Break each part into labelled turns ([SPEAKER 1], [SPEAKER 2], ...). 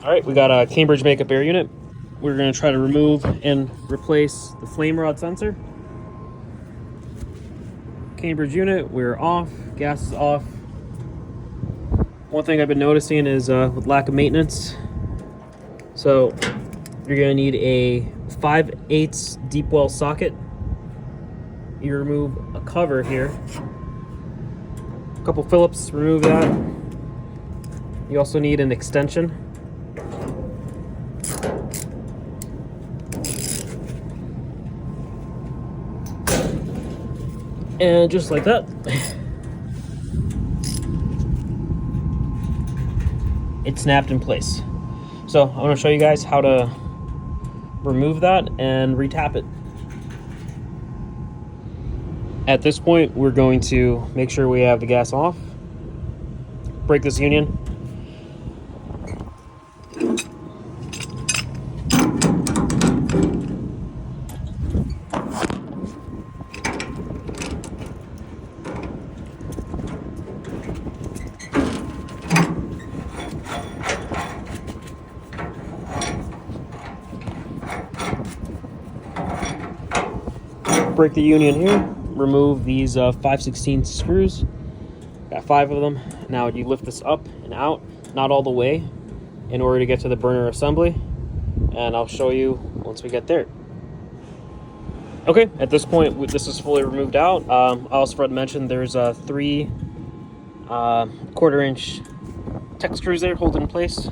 [SPEAKER 1] All right, we got a Cambridge makeup air unit. We're going to try to remove and replace the flame rod sensor. Cambridge unit, we're off, gas is off. One thing I've been noticing is with lack of maintenance, so you're going to need a 5/8 deep well socket. You remove a cover here, a couple Phillips, remove that. You also need an extension. And just like that, it snapped in place. So I'm going to show you guys how to remove that and retap it. At this point, we're going to make sure we have the gas off, break this union, break the union here, remove these 5/16 screws. Got 5 of them. Now you lift this up and out, not all the way, in order to get to the burner assembly, and I'll show you once we get there. Okay, at this point this is fully removed out. I also forgot to mention there's 3 1/4-inch tech screws there holding in place.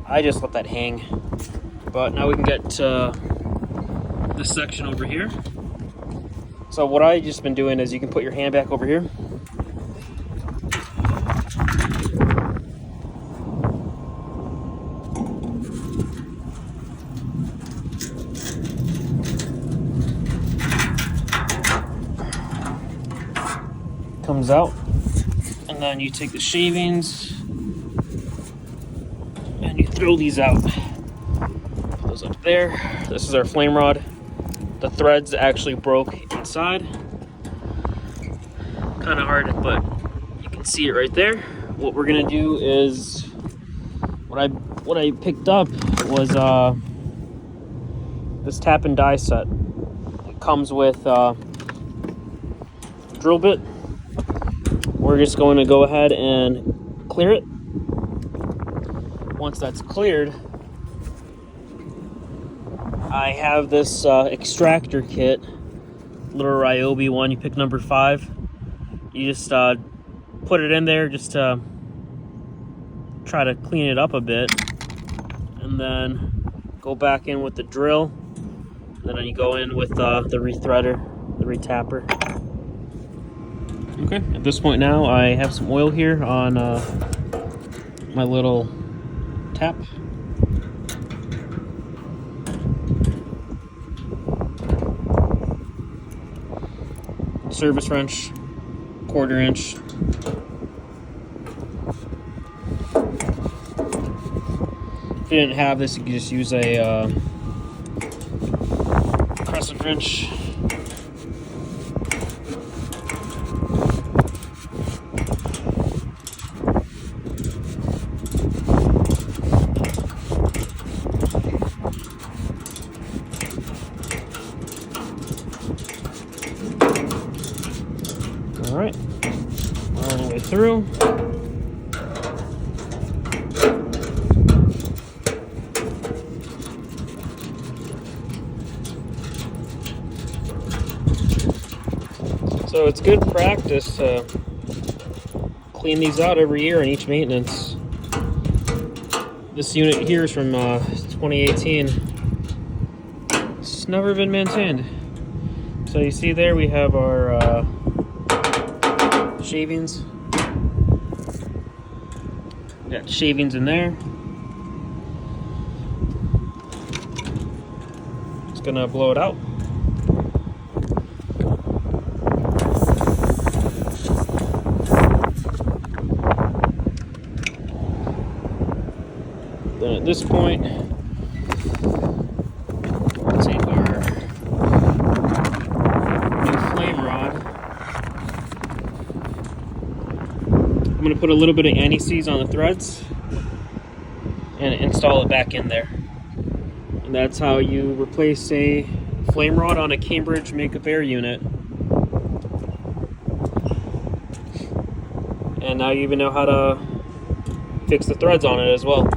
[SPEAKER 1] I just let that hang, but now we can get to this section over here. So what I just been doing is you can put your hand back over here. Comes out, and then you take the shavings and you throw these out. Put those up there. This is our flame rod. The threads actually broke inside. Kind of hard, but you can see it right there. What we're gonna do is what I picked up was this tap and die set. It comes with a drill bit. We're just going to go ahead and clear it. Once that's cleared, I have this extractor kit, little Ryobi one. You pick number 5. You just put it in there just to try to clean it up a bit, and then go back in with the drill. And then you go in with the rethreader, the retapper. Okay, at this point now I have some oil here on my little tap. Service wrench, 1/4-inch. If you didn't have this, you could just use a crescent wrench. All right, all the way through. So it's good practice to clean these out every year in each maintenance. This unit here is from 2018. It's never been maintained. So you see there we have our shavings. We got shavings in there. Just gonna blow it out. Then at this point, let's take our new flame rod. I'm going to put a little bit of anti-seize on the threads and install it back in there. And that's how you replace a flame rod on a Cambridge Makeup Air unit. And now you even know how to fix the threads on it as well.